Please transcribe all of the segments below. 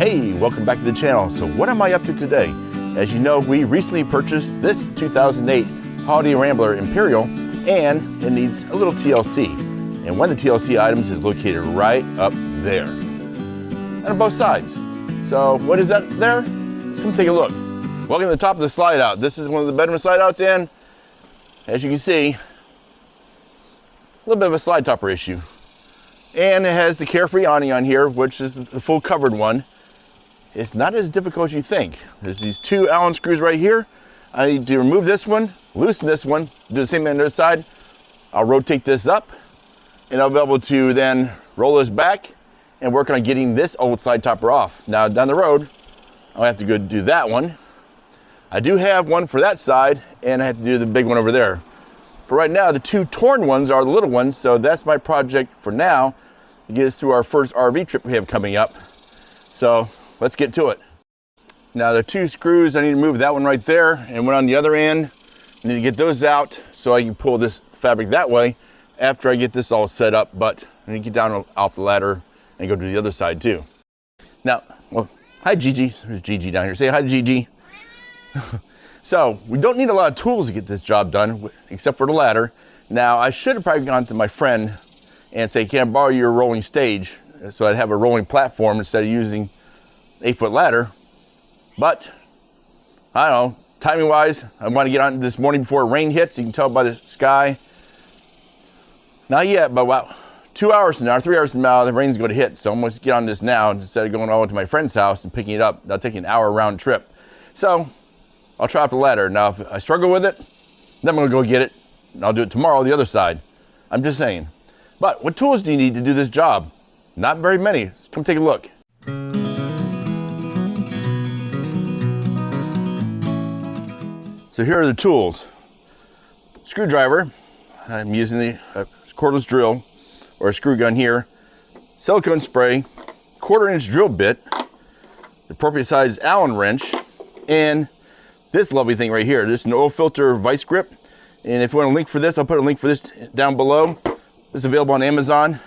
Hey, welcome back to the channel. So what am I up to today? As you know, we recently purchased this 2008 Holiday Rambler Imperial, and it needs a little TLC. And one of the TLC items is located right up there, and on both sides. So what is that there? Let's come take a look. Welcome to the top of the slide out. This is one of the bedroom slide outs, and as you can see, a little bit of a slide topper issue. And it has the Carefree awning on here, which is the full covered one. It's not as difficult as you think. There's these two Allen screws right here. I need to remove this one, loosen this one, do the same on the other side. I'll rotate this up, and I'll be able to then roll this back and work on getting this old slide topper off. Now down the road, I'll have to go do that one. I do have one for that side, and I have to do the big one over there. For right now, the two torn ones are the little ones, so that's my project for now to get us through our first RV trip we have coming up. So let's get to it. Now the two screws, I need to move that one right there and one on the other end. I need to get those out so I can pull this fabric that way after I get this all set up, but I need to get down off the ladder and go to the other side too. Now, well, hi Gigi. There's Gigi down here. Say hi to Gigi. So we don't need a lot of tools to get this job done, except for the ladder. Now I should have probably gone to my friend and say, can I borrow your rolling stage? So I'd have a rolling platform instead of using 8-foot ladder. But I don't know, timing wise, I want to get on this morning before rain hits. You can tell by the sky. Not yet, but about 2 hours from now, 3 hours from now, the rain's going to hit. So I'm going to get on this now instead of going all the way to my friend's house and picking it up. That'll take an hour round trip. So I'll try off the ladder. Now, if I struggle with it, then I'm going to go get it, and I'll do it tomorrow the other side. I'm just saying. But what tools do you need to do this job? Not very many. Let's come take a look. So here are the tools. Screwdriver. I'm using the cordless drill or a screw gun here. Silicone spray, 1/4-inch drill bit, the appropriate size Allen wrench, and this lovely thing right here. This is an oil filter vice grip. And if you want a link for this, I'll put a link for this down below. This is available on Amazon.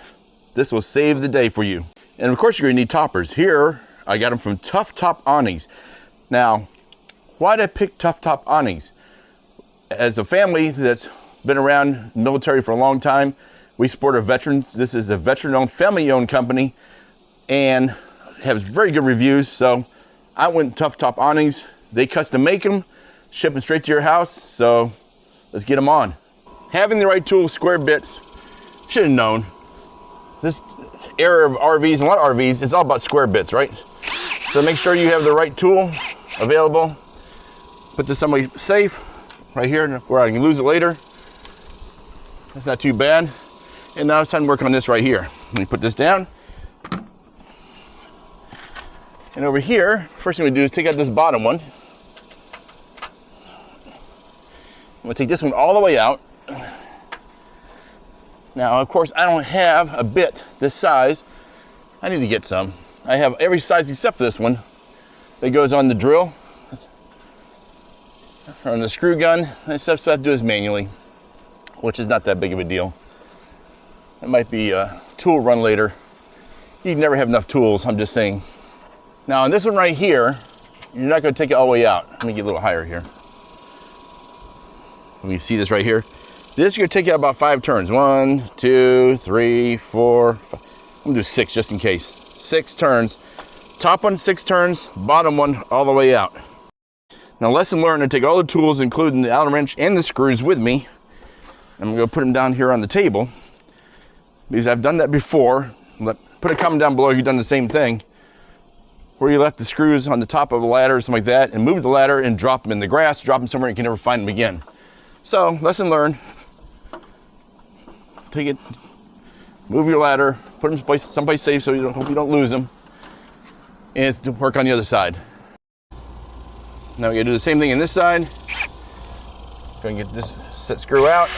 This will save the day for you. And of course, you're gonna need toppers. Here, I got them from Tough Top Awnings. Now, why did I pick Tough Top Awnings? As a family that's been around the military for a long time, we support our veterans. This is a veteran-owned, family-owned company and has very good reviews. So I went Tough Top Awnings. They custom make them, ship them straight to your house. So let's get them on. Having the right tool, square bits, should have known. This era of RVs, and a lot of RVs, it's all about square bits, right? So make sure you have the right tool available. Put this somewhere safe, right here, where I can lose it later. That's not too bad. And now it's time to work on this right here. Let me put this down. And over here, first thing we do is take out this bottom one. I'm gonna take this one all the way out. Now, of course, I don't have a bit this size. I need to get some. I have every size except for this one that goes on the drill, or on the screw gun and stuff, so I have to do this manually, which is not that big of a deal. It might be a tool run later. You never have enough tools, I'm just saying. Now, on this one right here, you're not gonna take it all the way out. Let me get a little higher here. Let me see this right here. This, you're gonna take out about 5 turns. 1, 2, 3, 4, 5. I'm gonna do 6 just in case. 6 turns. Top one, 6 turns. Bottom one, all the way out. Now, lesson learned, I take all the tools, including the Allen wrench and the screws with me. I'm gonna go put them down here on the table because I've done that before. Put a comment down below if you've done the same thing, where you left the screws on the top of a ladder or something like that, and move the ladder and drop them in the grass, drop them somewhere you can never find them again. So, lesson learned. Take it, move your ladder, put them someplace safe so you hope you don't lose them, and it's to work on the other side. Now we gotta do the same thing in this side. Go and get this set screw out.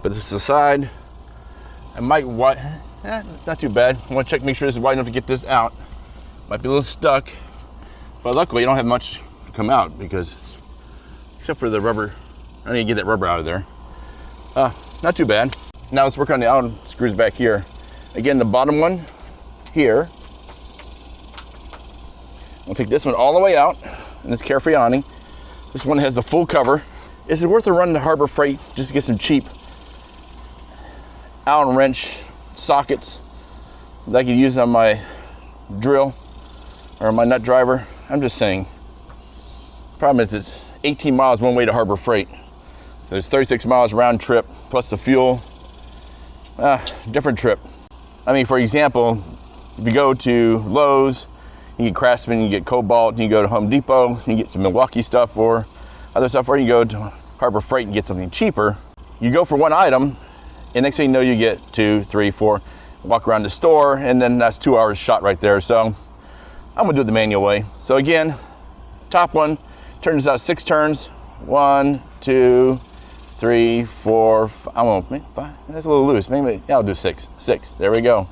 Put this aside. I might not too bad. I want to check, make sure this is wide enough to get this out. Might be a little stuck, but luckily you don't have much to come out because, except for the rubber, I need to get that rubber out of there. Not too bad. Now let's work on the Allen screws back here. Again, the bottom one here I'll take this one all the way out, and this Carefree awning. This one has the full cover. Is it worth a run to Harbor Freight just to get some cheap Allen wrench sockets that I could use on my drill or my nut driver? I'm just saying. Problem is, it's 18 miles one way to Harbor Freight. There's 36 miles round trip plus the fuel. Different trip. I mean, for example, if you go to Lowe's, you get Craftsman, you get Cobalt, you go to Home Depot, you get some Milwaukee stuff or other stuff, or you go to Harbor Freight and get something cheaper. You go for one item, and next thing you know, you get 2, 3, 4, walk around the store, and then that's 2 hours shot right there. So I'm gonna do it the manual way. So again, top one, turns out 6 turns. 1, 2, 3, 4, 5, I don't know, 5, that's a little loose. Maybe, yeah, I'll do 6. 6, there we go.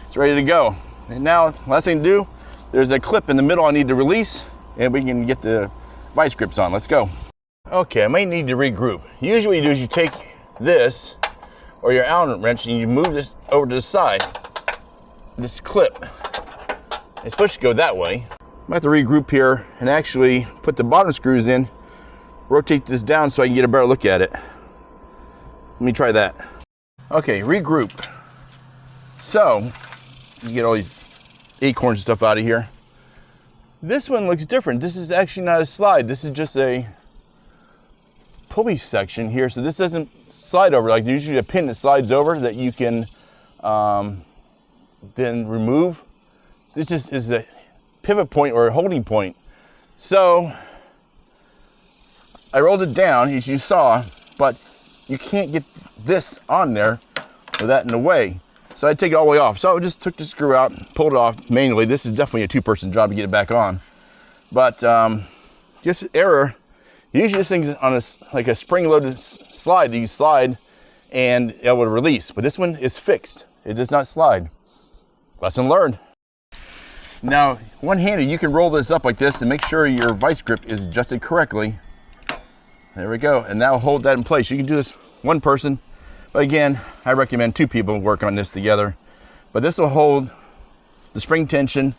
It's ready to go. And now, last thing to do, there's a clip in the middle I need to release, and we can get the vice grips on. Let's go. Okay, I might need to regroup. Usually what you do is you take this, or your Allen wrench, and you move this over to the side. This clip, it's supposed to go that way. I might have to regroup here and actually put the bottom screws in, rotate this down so I can get a better look at it. Let me try that. Okay, regroup. So, you get all these acorns and stuff out of here. This one looks different. This is actually not a slide. This is just a pulley section here. So this doesn't slide over. Like usually a pin that slides over that you can then remove. This just is a pivot point or a holding point. So I rolled it down, as you saw, but you can't get this on there with that in the way. So I take it all the way off. So I just took the screw out, pulled it off manually. This is definitely a 2-person job to get it back on. But just error. Usually this thing's on like a spring-loaded slide that you slide and it will release. But this one is fixed. It does not slide. Lesson learned. Now, one-handed, you can roll this up like this and make sure your vice grip is adjusted correctly. There we go. And now hold that in place. You can do this one person. But again, I recommend 2 people work on this together. But this will hold the spring tension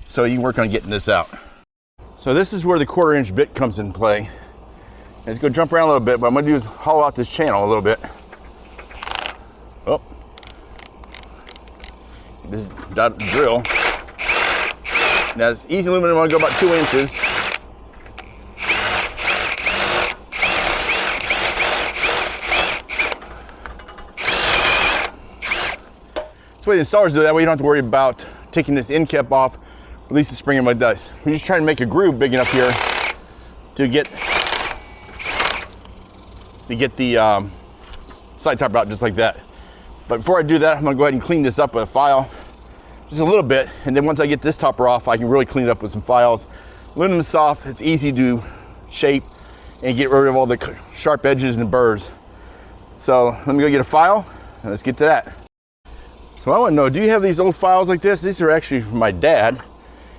so you can work on getting this out. So this is where the 1/4-inch bit comes in play. Let's go jump around a little bit, but what I'm gonna do is hollow out this channel a little bit. Oh. This drill. Now it's easy aluminum, I'm gonna go about 2 inches. Way the installers do that way you don't have to worry about taking this end cap off, release the spring and like this. We're just trying to make a groove big enough here to get the side top out just like that. But before I do that, I'm gonna go ahead and clean this up with a file just a little bit, and then once I get this topper off, I can really clean it up with some files. Aluminum is soft, it's easy to shape and get rid of all the sharp edges and burrs. So let me go get a file and let's get to that. So I want to know, do you have these old files like this? These are actually from my dad,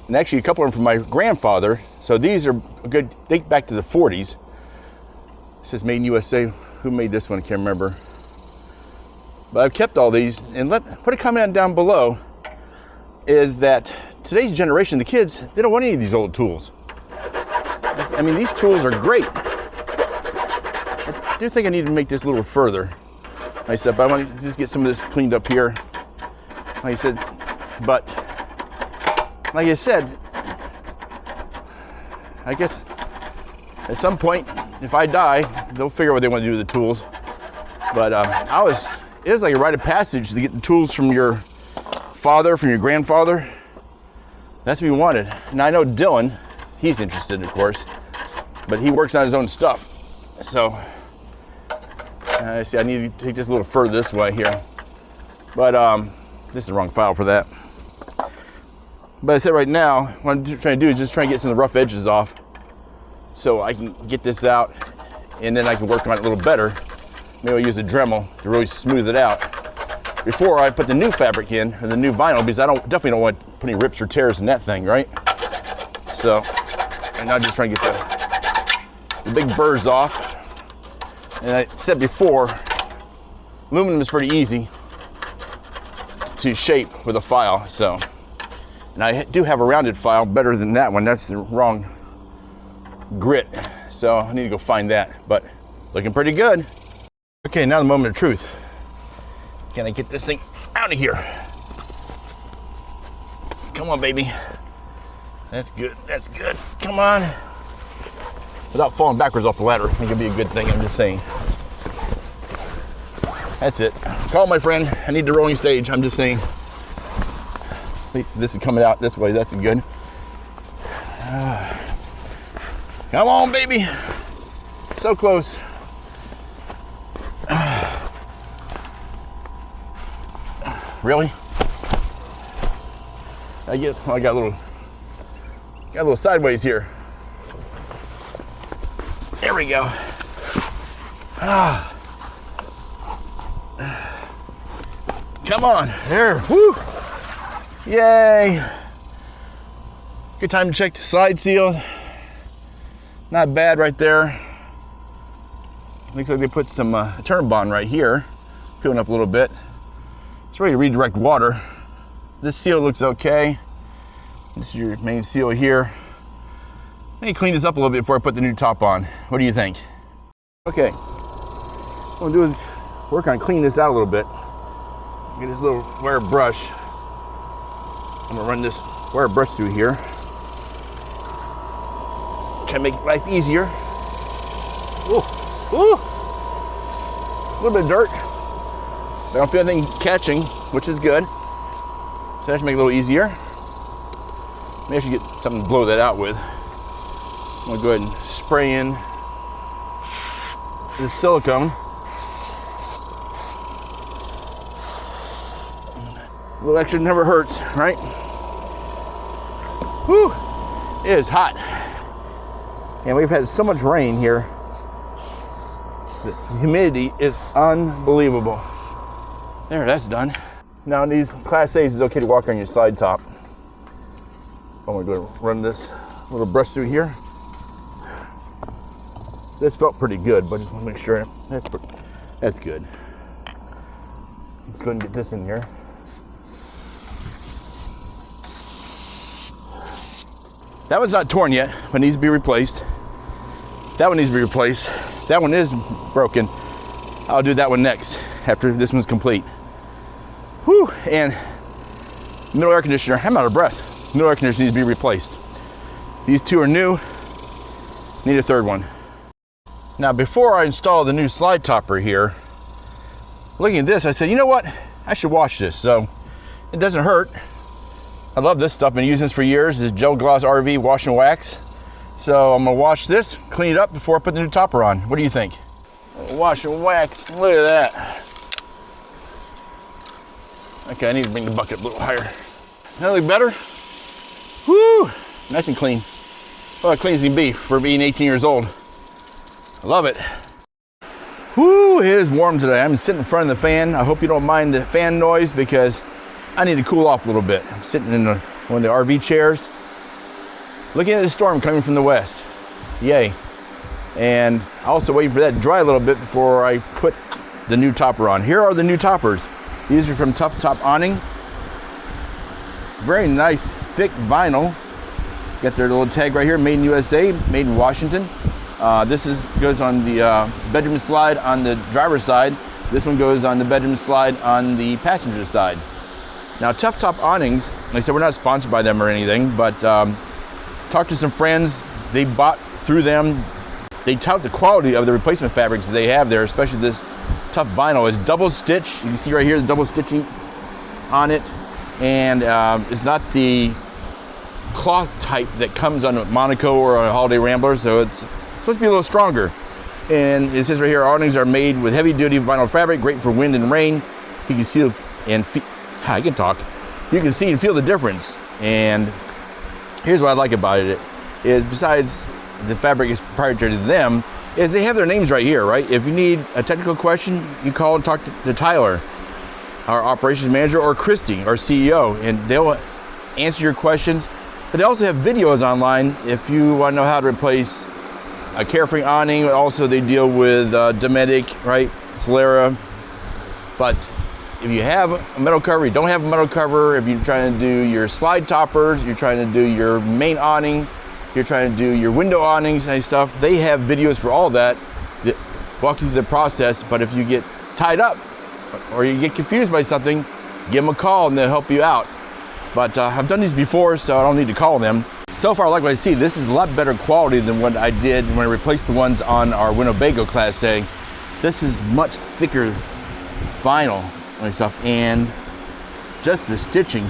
and actually a couple of them from my grandfather. So these are a good, date back to the 40s. It says made in USA. Who made this one? I can't remember. But I've kept all these, and put a comment down below, is that today's generation, the kids, they don't want any of these old tools. I mean, these tools are great. I do think I need to make this a little further. Like I said, but I want to just get some of this cleaned up here. Like I said, but like I said, I guess at some point, if I die, they'll figure out what they want to do with the tools. But it was like a rite of passage to get the tools from your father, from your grandfather. That's what we wanted. And I know Dylan, he's interested, of course, but he works on his own stuff. So see, I need to take this a little further this way here. But this is the wrong file for that. But I said right now, what I'm trying to do is just try and get some of the rough edges off so I can get this out, and then I can work on it a little better. Maybe I'll use a Dremel to really smooth it out before I put the new fabric in, or the new vinyl, because I definitely don't want to put any rips or tears in that thing, right? So, and I'm just trying to get the big burrs off. And I said before, aluminum is pretty easy to shape with a file, so And I do have a rounded file better than that one. That's the wrong grit. So I need to go find that, but looking pretty good. Okay, now the moment of truth. Can I get this thing out of here? Come on, baby. That's good, that's good. Come on. Without falling backwards off the ladder. I think it'd be a good thing, I'm just saying. That's it. Call my friend. I need the rolling stage, I'm just saying. At least this is coming out this way, that's good. Come on, baby. So close. Really? I got a little sideways here. There we go. Come on, there, woo! Yay! Good time to check the slide seals. Not bad right there. Looks like they put some turn bond right here, peeling up a little bit. It's ready to redirect water. This seal looks okay. This is your main seal here. Let me clean this up a little bit before I put the new top on. What do you think? Okay, what I'm gonna do is work on cleaning this out a little bit. Get this little wire brush. I'm gonna run this wire brush through here. Try to make life easier. Ooh, ooh. A little bit of dirt. I don't feel anything catching, which is good. So that should make it a little easier. Maybe I should get something to blow that out with. I'm gonna go ahead and spray in the silicone. A little extra never hurts, right? Whew, it is hot. And we've had so much rain here. The humidity is unbelievable. There, that's done. Now in these Class A's, it's okay to walk on your side top. I'm gonna go run this little brush through here. This felt pretty good, but I just wanna make sure that's good. Let's go ahead and get this in here. That one's not torn yet, but needs to be replaced. That one needs to be replaced. That one is broken. I'll do that one next, after this one's complete. Whew, and middle air conditioner, I'm out of breath. Middle air conditioner needs to be replaced. These two are new, need a third one. Now before I install the new slide topper here, looking at this, I said, you know what? I should wash this, so it doesn't hurt. I love this stuff, been using this for years. This is Gel Gloss RV Wash and Wax. So I'm gonna wash this, clean it up before I put the new topper on. What do you think? Wash and wax, look at that. Okay, I need to bring the bucket a little higher. That look better? Woo, nice and clean. Well, clean as can be for being 18 years old. I love it. Woo, it is warm today. I'm sitting in front of the fan. I hope you don't mind the fan noise because I need to cool off a little bit. I'm sitting in one of the RV chairs, looking at the storm coming from the west. Yay. And also waiting for that to dry a little bit before I put the new topper on. Here are the new toppers. These are from Tough Top Awning. Very nice, thick vinyl. Got their little tag right here, made in USA, made in Washington. This goes on the bedroom slide on the driver's side. This one goes on the bedroom slide on the passenger side. Now, Tough Top Awnings, like I said, we're not sponsored by them or anything, but talked to some friends. They bought through them. They tout the quality of the replacement fabrics they have there, especially this tough vinyl. It's double stitch. You can see right here the double stitching on it. And it's not the cloth type that comes on a Monaco or a Holiday Rambler, so it's supposed to be a little stronger. And it says right here, awnings are made with heavy-duty vinyl fabric, great for wind and rain. You can see and I can talk. You can see and feel the difference. And here's what I like about it is, besides the fabric is proprietary to them, is they have their names right here, right? If you need a technical question, you call and talk to Tyler, our operations manager, or Christy, our CEO, and they'll answer your questions. But they also have videos online if you want to know how to replace a Carefree awning. Also, they deal with Dometic, right? Solera. But if you have a metal cover, you don't have a metal cover, if you're trying to do your slide toppers, you're trying to do your main awning, you're trying to do your window awnings and stuff, they have videos for all that walk you through the process. But if you get tied up or you get confused by something, give them a call and they'll help you out. But I've done these before, so I don't need to call them. So far, I like what I see. This is a lot better quality than what I did when I replaced the ones on our Winnebago Class A. This is much thicker vinyl and stuff, and just the stitching.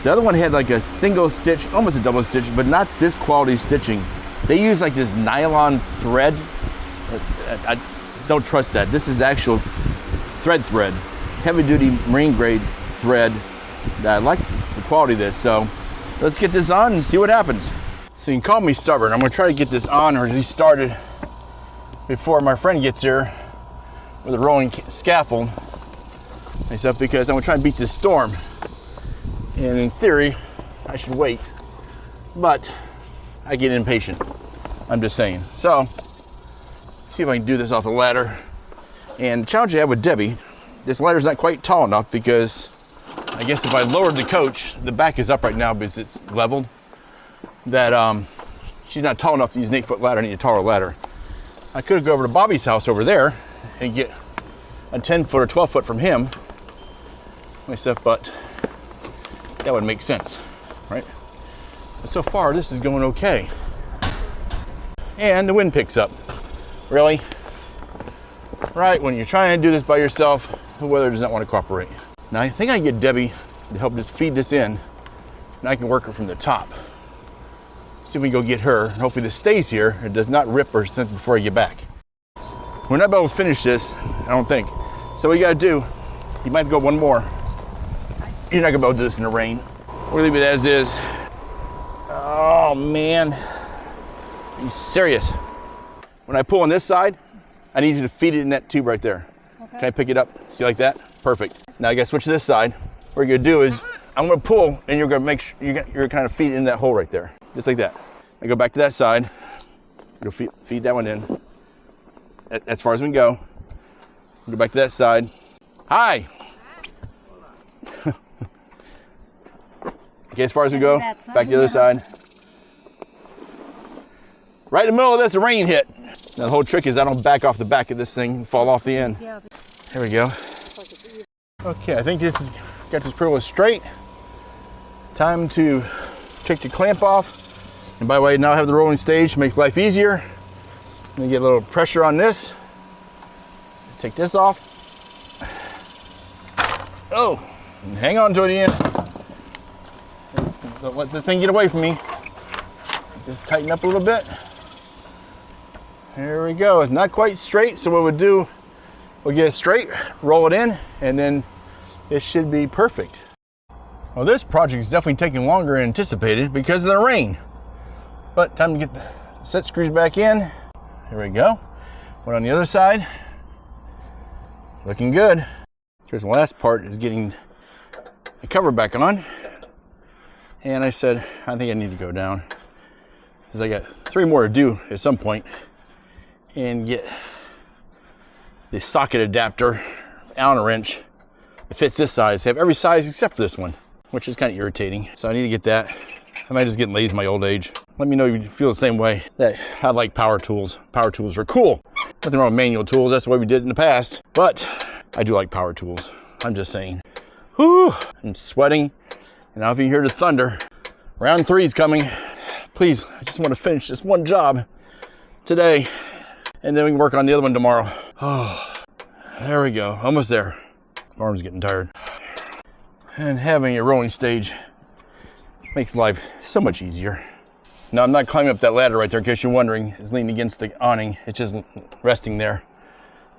The other one had like a single stitch, almost a double stitch, but not this quality stitching. They use like this nylon thread. I don't trust that. This is actual thread, heavy duty marine grade thread. I like the quality of this, so let's get this on and see what happens. So you can call me stubborn. I'm gonna try to get this on or at least started before my friend gets here with a rolling scaffold and stuff, because I'm gonna try and beat this storm. And in theory, I should wait, but I get impatient. I'm just saying. So, see if I can do this off the ladder. And the challenge I have with Debbie, this ladder's not quite tall enough, because I guess if I lowered the coach, the back is up right now because it's leveled, that she's not tall enough to use an 8-foot ladder. I need a taller ladder. I could go over to Bobby's house over there and get a 10-foot or 12-foot from him myself, but that would make sense, right? But so far, this is going okay. And the wind picks up. Really? Right, when you're trying to do this by yourself, the weather does not want to cooperate. Now, I think I can get Debbie to help just feed this in, and I can work her from the top. See if we can go get her, and hopefully this stays here. It does not rip or something before I get back. We're not able to finish this, I don't think. So what you gotta do, you might have to go one more. You're not gonna be able to do this in the rain. We'll leave it as is. Oh man, are you serious? When I pull on this side, I need you to feed it in that tube right there. Okay. Can I pick it up? See, like that? Perfect. Now I gotta switch to this side. What you're gonna do is, I'm gonna pull, and you're gonna make sure you're kind of feed it in that hole right there. Just like that. I go back to that side. You'll feed that one in. As far as we can go. Go back to that side. Hi! Okay, as far as we go, back to the other side. Right in the middle of this, the rain hit. Now the whole trick is I don't back off the back of this thing and fall off the end. There we go. Okay, I think this is got this pretty well straight. Time to take the clamp off. And by the way, now I have the rolling stage, makes life easier. Let me get a little pressure on this. Let's take this off. Oh, and hang on to the end. Don't let this thing get away from me. Just tighten up a little bit. There we go. It's not quite straight, so what we'll do, we'll get it straight, roll it in, and then it should be perfect. Well, this project is definitely taking longer than anticipated because of the rain. But time to get the set screws back in. There we go. One on the other side. Looking good. Here's the last part, is getting the cover back on. And I said, I think I need to go down, because I got 3 more to do at some point, and get the socket adapter, Allen wrench, that fits this size. They have every size except for this one, which is kind of irritating. So I need to get that. I might just get lazy in my old age. Let me know if you feel the same way, that I like power tools. Power tools are cool. Nothing wrong with manual tools. That's the way we did it in the past. But I do like power tools. I'm just saying. Whew, I'm sweating. And now if you hear the thunder, round 3 is coming. Please, I just want to finish this one job today, and then we can work on the other one tomorrow. Oh, there we go, almost there. My arm's getting tired. And having a rolling stage makes life so much easier. Now, I'm not climbing up that ladder right there, in case you're wondering. It's leaning against the awning. It's just resting there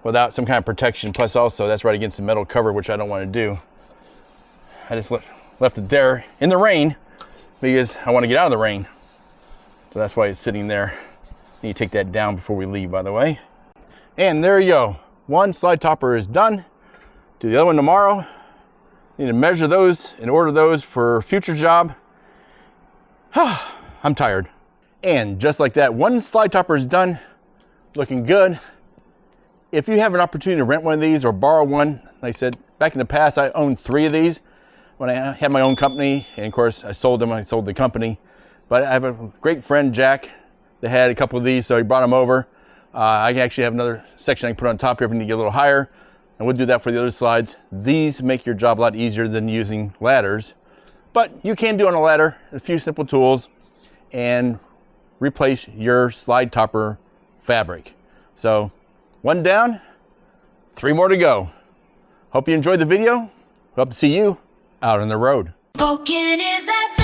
without some kind of protection. Plus also, that's right against the metal cover, which I don't want to do. I just left it there in the rain because I want to get out of the rain. So that's why it's sitting there. Need to take that down before we leave, by the way. And there you go. One slide topper is done. Do the other one tomorrow. Need to measure those and order those for a future job. I'm tired. And just like that, one slide topper is done. Looking good. If you have an opportunity to rent one of these or borrow one, like I said, Back in the past, I owned 3 of these when I had my own company, and of course I sold them. I sold the company, but I have a great friend, Jack, that had a couple of these, so he brought them over. I actually have another section I can put on top here if we need to get a little higher, and we'll do that for the other slides. These make your job a lot easier than using ladders, but you can do on a ladder a few simple tools and replace your slide topper fabric. So 1 down, 3 more to go. Hope you enjoyed the video. Hope to see you out on the road. Bouken is at